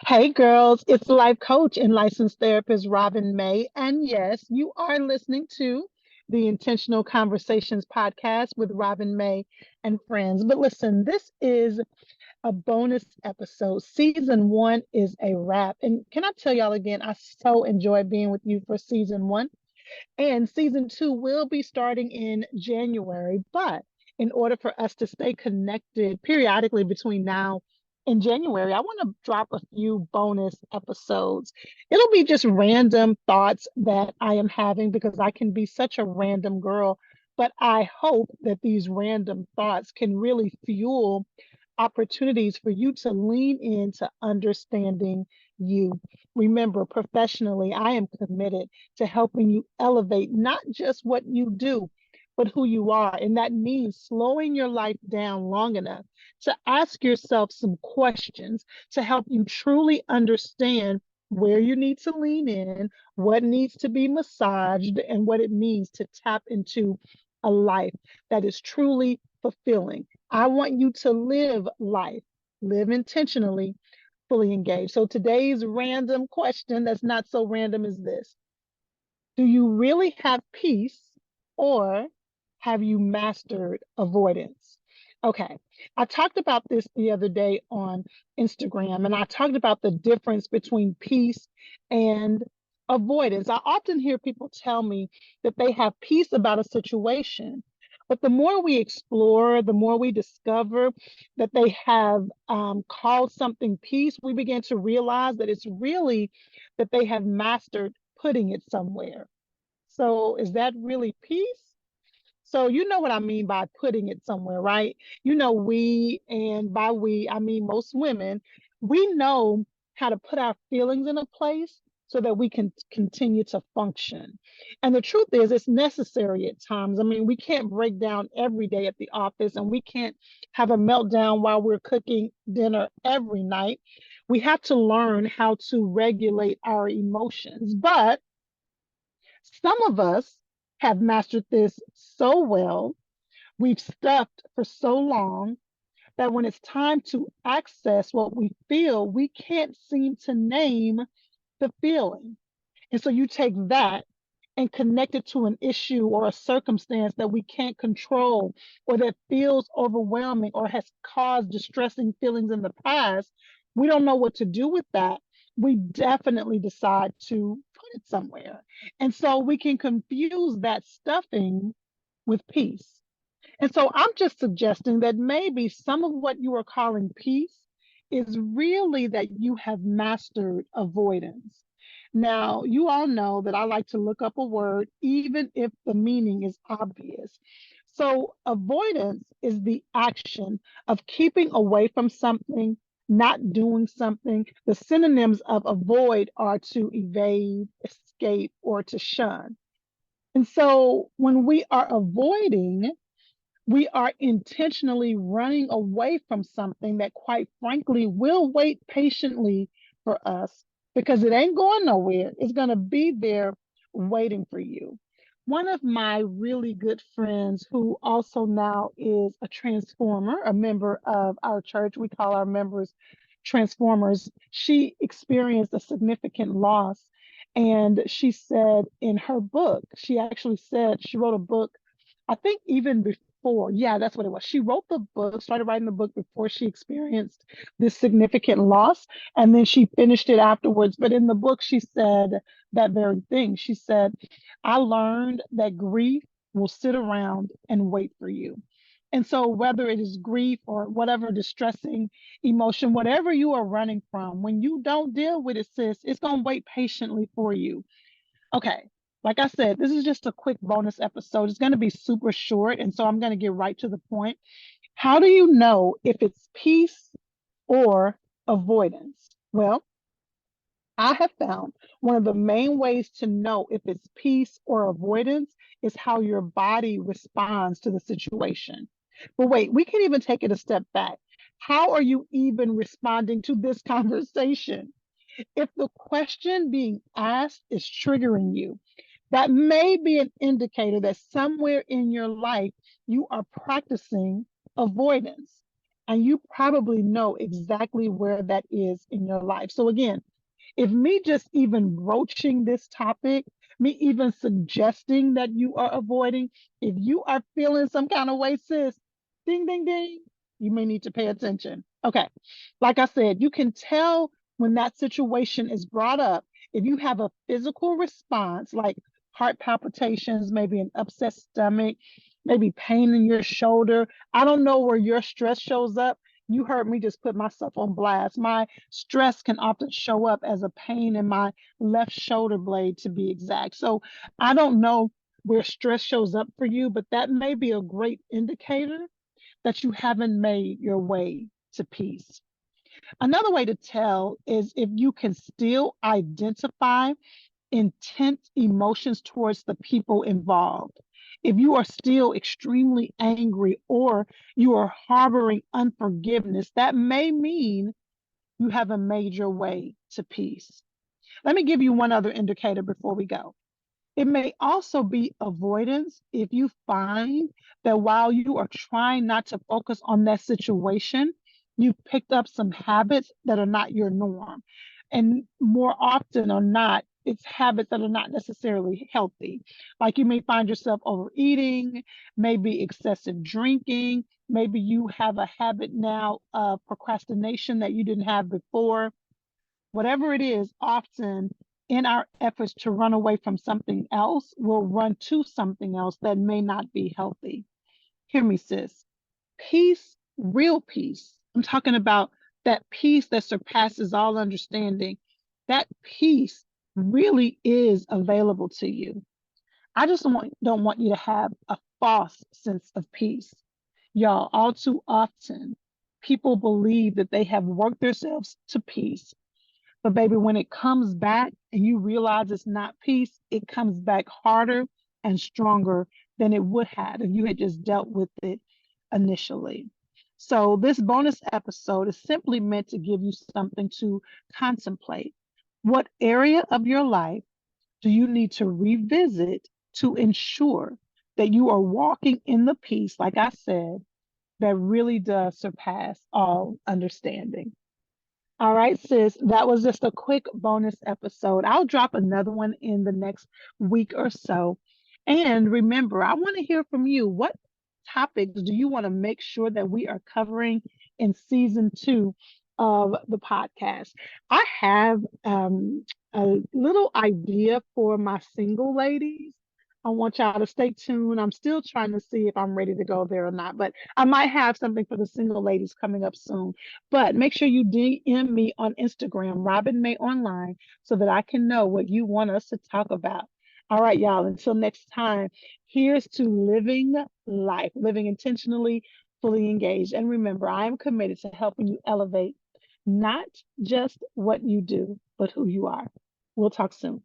Hey girls, it's life coach and licensed therapist Robin May. And yes, you are listening to the Intentional Conversations podcast with Robin May and friends. But listen, this is a bonus episode. Season one is a wrap. And can I tell y'all again, I so enjoyed being with you for season one. And season two will be starting in January. But in order for us to stay connected periodically between now and January, I want to drop a few bonus episodes. It'll be just random thoughts that I am having because I can be such a random girl. But I hope that these random thoughts can really fuel opportunities for you to lean into understanding you. Remember, professionally, I am committed to helping you elevate not just what you do, but who you are. And that means slowing your life down long enough to ask yourself some questions to help you truly understand where you need to lean in, what needs to be massaged, and what it means to tap into a life that is truly fulfilling. I want you to live life, live intentionally, fully engaged. So today's random question that's not so random is this: do you really have peace, or have you mastered avoidance? Okay, I talked about this the other day on Instagram, and I talked about the difference between peace and avoidance. I often hear people tell me that they have peace about a situation, but the more we explore, the more we discover that they have called something peace, we begin to realize that it's really that they have mastered putting it somewhere. So is that really peace? So you know what I mean by putting it somewhere, right? You know, and by we, I mean most women, we know how to put our feelings in a place so that we can continue to function. And the truth is, it's necessary at times. I mean, we can't break down every day at the office, and we can't have a meltdown while we're cooking dinner every night. We have to learn how to regulate our emotions. But some of us have mastered this so well, we've stuffed for so long that when it's time to access what we feel, we can't seem to name the feeling. And so you take that and connect it to an issue or a circumstance that we can't control or that feels overwhelming or has caused distressing feelings in the past. We don't know what to do with that. We definitely decide to put it somewhere. And so we can confuse that stuffing with peace. And so I'm just suggesting that maybe some of what you are calling peace is really that you have mastered avoidance. Now, you all know that I like to look up a word, even if the meaning is obvious. So, avoidance is the action of keeping away from something, not doing something. The synonyms of avoid are to evade, escape, or to shun. And so, when we are avoiding, we are intentionally running away from something that, quite frankly, will wait patiently for us because it ain't going nowhere. It's going to be there waiting for you. One of my really good friends, who also now is a transformer, a member of our church, we call our members transformers, she experienced a significant loss. And she said in her book, she actually said she wrote a book, I think even before, yeah, that's what it was. She wrote the book, started writing the book before she experienced this significant loss, and then she finished it afterwards. But in the book, she said that very thing. She said, I learned that grief will sit around and wait for you. And so, whether it is grief or whatever distressing emotion, whatever you are running from, when you don't deal with it, sis, it's going to wait patiently for you. Okay. Like I said, this is just a quick bonus episode. It's going to be super short. And so I'm going to get right to the point. How do you know if it's peace or avoidance? Well, I have found one of the main ways to know if it's peace or avoidance is how your body responds to the situation. But wait, we can even take it a step back. How are you even responding to this conversation? If the question being asked is triggering you, that may be an indicator that somewhere in your life you are practicing avoidance. And you probably know exactly where that is in your life. So, again, if me just even broaching this topic, me even suggesting that you are avoiding, if you are feeling some kind of way, sis, ding, ding, ding, you may need to pay attention. Okay. Like I said, you can tell when that situation is brought up. If you have a physical response, like heart palpitations, maybe an upset stomach, maybe pain in your shoulder. I don't know where your stress shows up. You heard me just put myself on blast. My stress can often show up as a pain in my left shoulder blade, to be exact. So I don't know where stress shows up for you, but that may be a great indicator that you haven't made your way to peace. Another way to tell is if you can still identify intense emotions towards the people involved. If you are still extremely angry or you are harboring unforgiveness, that may mean you have a major way to peace. Let me give you one other indicator before we go. It may also be avoidance if you find that while you are trying not to focus on that situation, you've picked up some habits that are not your norm. And more often or not, it's habits that are not necessarily healthy. Like you may find yourself overeating, maybe excessive drinking, maybe you have a habit now of procrastination that you didn't have before. Whatever it is, often in our efforts to run away from something else, we'll run to something else that may not be healthy. Hear me, sis. Peace, real peace. I'm talking about that peace that surpasses all understanding. That peace really is available to you. I just don't want you to have a false sense of peace. Y'all, all too often, people believe that they have worked themselves to peace, but baby, when it comes back and you realize it's not peace, it comes back harder and stronger than it would have if you had just dealt with it initially. So this bonus episode is simply meant to give you something to contemplate. What area of your life do you need to revisit to ensure that you are walking in the peace, like I said, that really does surpass all understanding? All right, sis, that was just a quick bonus episode. I'll drop another one in the next week or so. And remember, I want to hear from you. What topics do you want to make sure that we are covering in season 2 of the podcast? I have a little idea for my single ladies. I want y'all to stay tuned. I'm still trying to see if I'm ready to go there or not, but I might have something for the single ladies coming up soon. But make sure you DM me on Instagram, Robin May Online, so that I can know what you want us to talk about. All right, y'all, until next time, here's to living life, living intentionally, fully engaged. And remember, I am committed to helping you elevate not just what you do, but who you are. We'll talk soon.